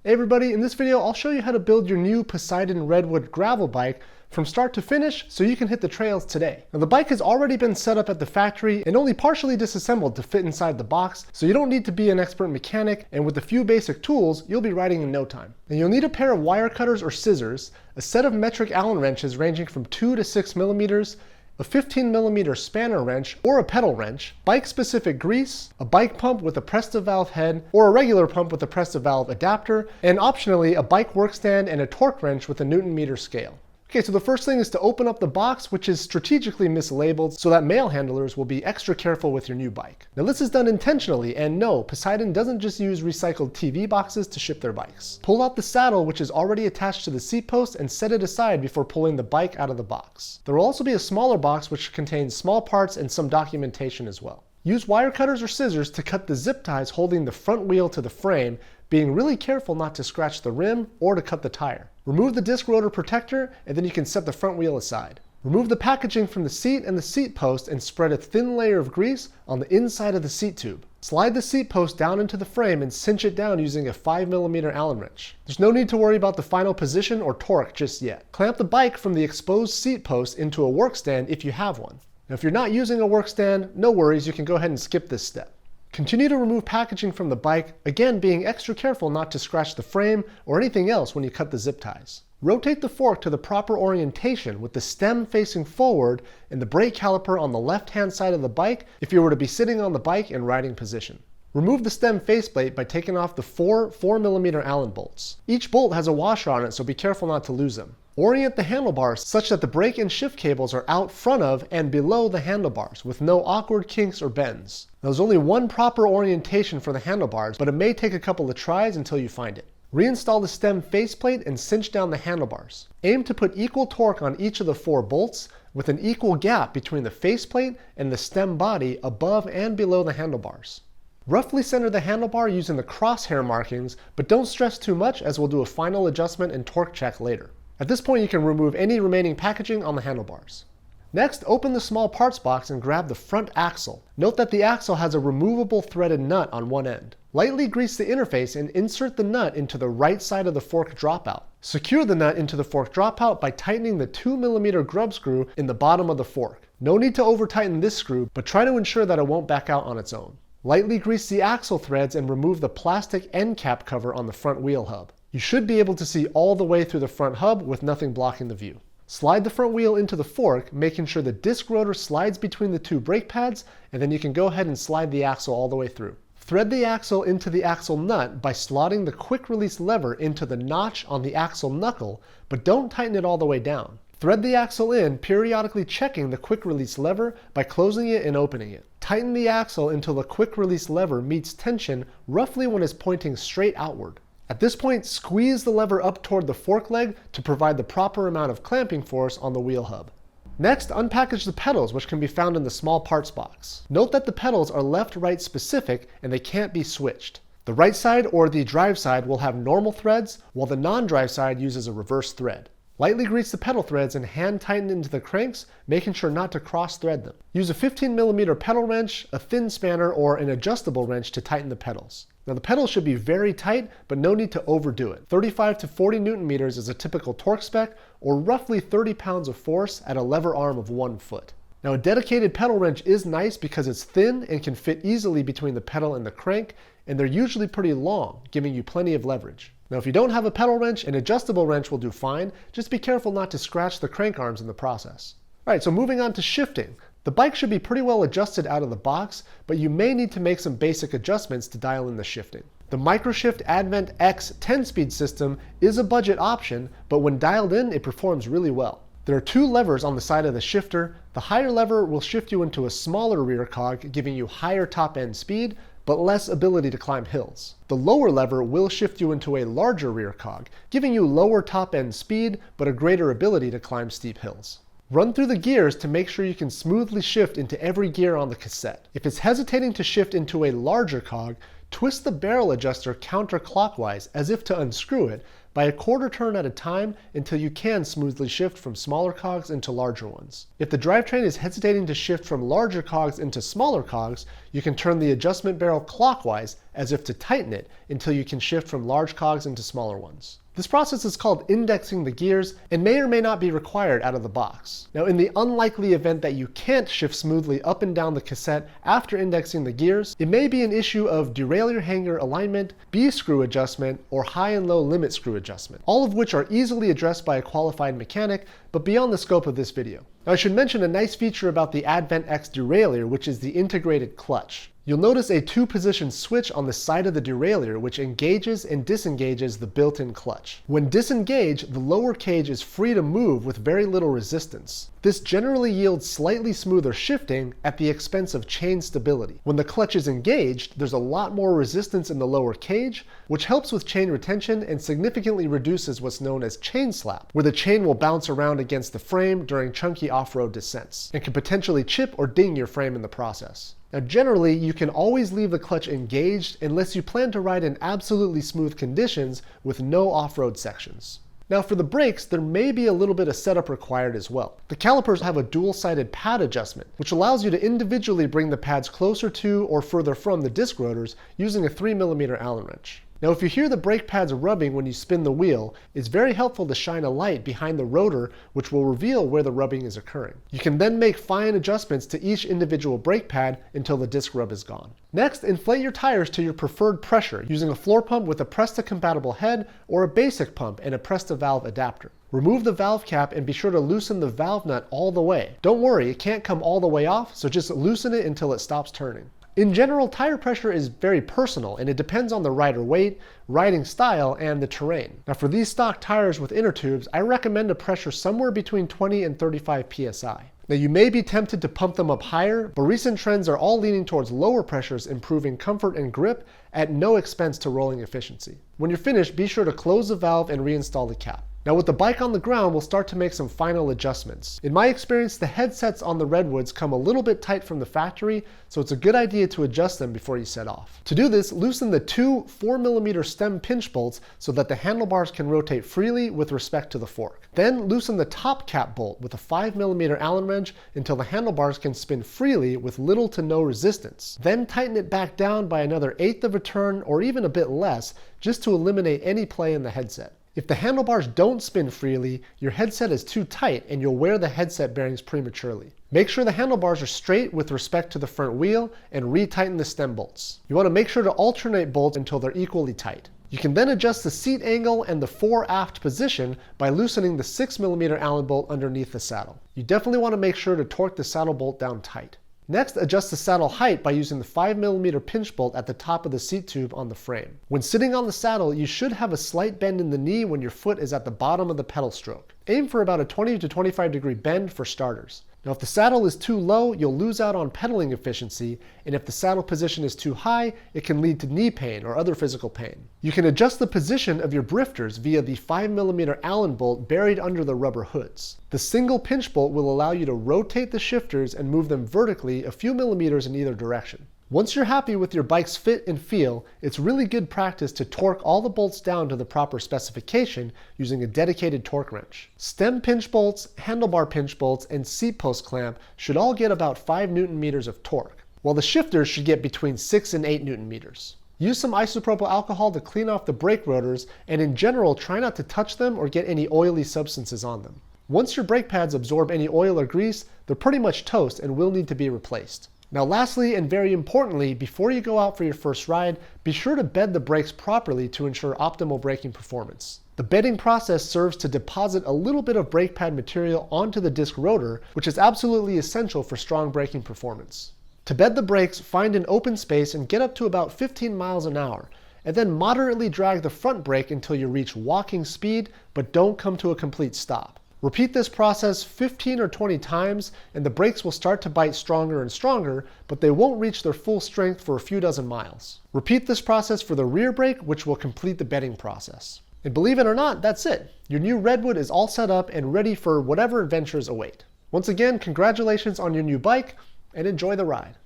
Hey everybody, in this video I'll show you how to build your new Poseidon Redwood gravel bike from start to finish so you can hit the trails today. Now the bike has already been set up at the factory and only partially disassembled to fit inside the box, so you don't need to be an expert mechanic, and with a few basic tools you'll be riding in no time. And you'll need a pair of wire cutters or scissors, a set of metric Allen wrenches ranging from 2 to 6 millimeters, a 15mm spanner wrench or a pedal wrench, bike-specific grease, a bike pump with a press-to-valve head or a regular pump with a press-to-valve adapter, and optionally a bike workstand and a torque wrench with a Newton-meter scale. Okay, so the first thing is to open up the box, which is strategically mislabeled so that mail handlers will be extra careful with your new bike. Now this is done intentionally, and no, Poseidon doesn't just use recycled TV boxes to ship their bikes. Pull out the saddle, which is already attached to the seat post, and set it aside before pulling the bike out of the box. There will also be a smaller box which contains small parts and some documentation as well. Use wire cutters or scissors to cut the zip ties holding the front wheel to the frame, being really careful not to scratch the rim or to cut the tire. Remove the disc rotor protector, and then you can set the front wheel aside. Remove the packaging from the seat and the seat post and spread a thin layer of grease on the inside of the seat tube. Slide the seat post down into the frame and cinch it down using a 5mm Allen wrench. There's no need to worry about the final position or torque just yet. Clamp the bike from the exposed seat post into a work stand if you have one. Now if you're not using a work stand, no worries, you can go ahead and skip this step. Continue to remove packaging from the bike, again being extra careful not to scratch the frame or anything else when you cut the zip ties. Rotate the fork to the proper orientation with the stem facing forward and the brake caliper on the left-hand side of the bike if you were to be sitting on the bike in riding position. Remove the stem faceplate by taking off the 4mm Allen bolts. Each bolt has a washer on it, so be careful not to lose them. Orient the handlebars such that the brake and shift cables are out front of and below the handlebars with no awkward kinks or bends. There's only one proper orientation for the handlebars, but it may take a couple of tries until you find it. Reinstall the stem faceplate and cinch down the handlebars. Aim to put equal torque on each of the 4 bolts with an equal gap between the faceplate and the stem body above and below the handlebars. Roughly center the handlebar using the crosshair markings, but don't stress too much as we'll do a final adjustment and torque check later. At this point you can remove any remaining packaging on the handlebars. Next, open the small parts box and grab the front axle. Note that the axle has a removable threaded nut on one end. Lightly grease the interface and insert the nut into the right side of the fork dropout. Secure the nut into the fork dropout by tightening the 2mm grub screw in the bottom of the fork. No need to over tighten this screw, but try to ensure that it won't back out on its own. Lightly grease the axle threads and remove the plastic end cap cover on the front wheel hub. You should be able to see all the way through the front hub with nothing blocking the view. Slide the front wheel into the fork, making sure the disc rotor slides between the 2 brake pads, and then you can go ahead and slide the axle all the way through. Thread the axle into the axle nut by slotting the quick release lever into the notch on the axle knuckle, but don't tighten it all the way down. Thread the axle in, periodically checking the quick release lever by closing it and opening it. Tighten the axle until the quick release lever meets tension roughly when it's pointing straight outward. At this point, squeeze the lever up toward the fork leg to provide the proper amount of clamping force on the wheel hub. Next, unpackage the pedals, which can be found in the small parts box. Note that the pedals are left-right specific and they can't be switched. The right side or the drive side will have normal threads, while the non-drive side uses a reverse thread. Lightly grease the pedal threads and hand tighten into the cranks, making sure not to cross-thread them. Use a 15mm pedal wrench, a thin spanner, or an adjustable wrench to tighten the pedals. Now the pedals should be very tight, but no need to overdo it. 35 to 40 Nm is a typical torque spec, or roughly 30 pounds of force at a lever arm of 1 foot. Now a dedicated pedal wrench is nice because it's thin and can fit easily between the pedal and the crank, and they're usually pretty long, giving you plenty of leverage. Now if you don't have a pedal wrench, an adjustable wrench will do fine. Just be careful not to scratch the crank arms in the process. Alright, so moving on to shifting. The bike should be pretty well adjusted out of the box, but you may need to make some basic adjustments to dial in the shifting. The Microshift Advent X 10-speed system is a budget option, but when dialed in, it performs really well. There are 2 levers on the side of the shifter. The higher lever will shift you into a smaller rear cog, giving you higher top-end speed, but less ability to climb hills. The lower lever will shift you into a larger rear cog, giving you lower top-end speed, but a greater ability to climb steep hills. Run through the gears to make sure you can smoothly shift into every gear on the cassette. If it's hesitating to shift into a larger cog, twist the barrel adjuster counterclockwise as if to unscrew it, by a quarter turn at a time until you can smoothly shift from smaller cogs into larger ones. If the drivetrain is hesitating to shift from larger cogs into smaller cogs, you can turn the adjustment barrel clockwise as if to tighten it until you can shift from large cogs into smaller ones. This process is called indexing the gears and may or may not be required out of the box. Now, in the unlikely event that you can't shift smoothly up and down the cassette after indexing the gears, it may be an issue of derailleur hanger alignment, B-screw adjustment, or high and low limit screw adjustment, all of which are easily addressed by a qualified mechanic, but beyond the scope of this video. Now, I should mention a nice feature about the Advent X derailleur, which is the integrated clutch. You'll notice a two-position switch on the side of the derailleur which engages and disengages the built-in clutch. When disengaged, the lower cage is free to move with very little resistance. This generally yields slightly smoother shifting at the expense of chain stability. When the clutch is engaged, there's a lot more resistance in the lower cage, which helps with chain retention and significantly reduces what's known as chain slap, where the chain will bounce around against the frame during chunky off-road descents, and can potentially chip or ding your frame in the process. Now, generally, you can always leave the clutch engaged unless you plan to ride in absolutely smooth conditions with no off-road sections. Now, for the brakes, there may be a little bit of setup required as well. The calipers have a dual-sided pad adjustment, which allows you to individually bring the pads closer to or further from the disc rotors using a 3mm Allen wrench. Now, if you hear the brake pads rubbing when you spin the wheel, it's very helpful to shine a light behind the rotor, which will reveal where the rubbing is occurring. You can then make fine adjustments to each individual brake pad until the disc rub is gone. Next, inflate your tires to your preferred pressure using a floor pump with a Presta-compatible head or a basic pump and a Presta valve adapter. Remove the valve cap and be sure to loosen the valve nut all the way. Don't worry, it can't come all the way off, so just loosen it until it stops turning. In general, tire pressure is very personal and it depends on the rider weight, riding style, and the terrain. Now, for these stock tires with inner tubes, I recommend a pressure somewhere between 20 and 35 psi. Now, you may be tempted to pump them up higher, but recent trends are all leaning towards lower pressures, improving comfort and grip at no expense to rolling efficiency. When you're finished, be sure to close the valve and reinstall the cap. Now, with the bike on the ground, we'll start to make some final adjustments. In my experience, the headsets on the Redwoods come a little bit tight from the factory, so it's a good idea to adjust them before you set off. To do this, loosen the two 4mm stem pinch bolts so that the handlebars can rotate freely with respect to the fork. Then loosen the top cap bolt with a 5mm Allen wrench until the handlebars can spin freely with little to no resistance. Then tighten it back down by another 1/8 of a turn or even a bit less, just to eliminate any play in the headset. If the handlebars don't spin freely, your headset is too tight and you'll wear the headset bearings prematurely. Make sure the handlebars are straight with respect to the front wheel and retighten the stem bolts. You want to make sure to alternate bolts until they're equally tight. You can then adjust the seat angle and the fore-aft position by loosening the 6mm Allen bolt underneath the saddle. You definitely want to make sure to torque the saddle bolt down tight. Next, adjust the saddle height by using the 5mm pinch bolt at the top of the seat tube on the frame. When sitting on the saddle, you should have a slight bend in the knee when your foot is at the bottom of the pedal stroke. Aim for about a 20 to 25 degree bend for starters. Now, if the saddle is too low, you'll lose out on pedaling efficiency, and if the saddle position is too high, it can lead to knee pain or other physical pain. You can adjust the position of your drifters via the 5mm Allen bolt buried under the rubber hoods. The single pinch bolt will allow you to rotate the shifters and move them vertically a few millimeters in either direction. Once you're happy with your bike's fit and feel, it's really good practice to torque all the bolts down to the proper specification using a dedicated torque wrench. Stem pinch bolts, handlebar pinch bolts, and seat post clamp should all get about 5 Nm of torque, while the shifters should get between 6 and 8 Nm. Use some isopropyl alcohol to clean off the brake rotors, and in general, try not to touch them or get any oily substances on them. Once your brake pads absorb any oil or grease, they're pretty much toast and will need to be replaced. Now, lastly, and very importantly, before you go out for your first ride, be sure to bed the brakes properly to ensure optimal braking performance. The bedding process serves to deposit a little bit of brake pad material onto the disc rotor, which is absolutely essential for strong braking performance. To bed the brakes, find an open space and get up to about 15 miles an hour, and then moderately drag the front brake until you reach walking speed, but don't come to a complete stop. Repeat this process 15 or 20 times, and the brakes will start to bite stronger and stronger, but they won't reach their full strength for a few dozen miles. Repeat this process for the rear brake, which will complete the bedding process. And believe it or not, that's it. Your new Redwood is all set up and ready for whatever adventures await. Once again, congratulations on your new bike, and enjoy the ride.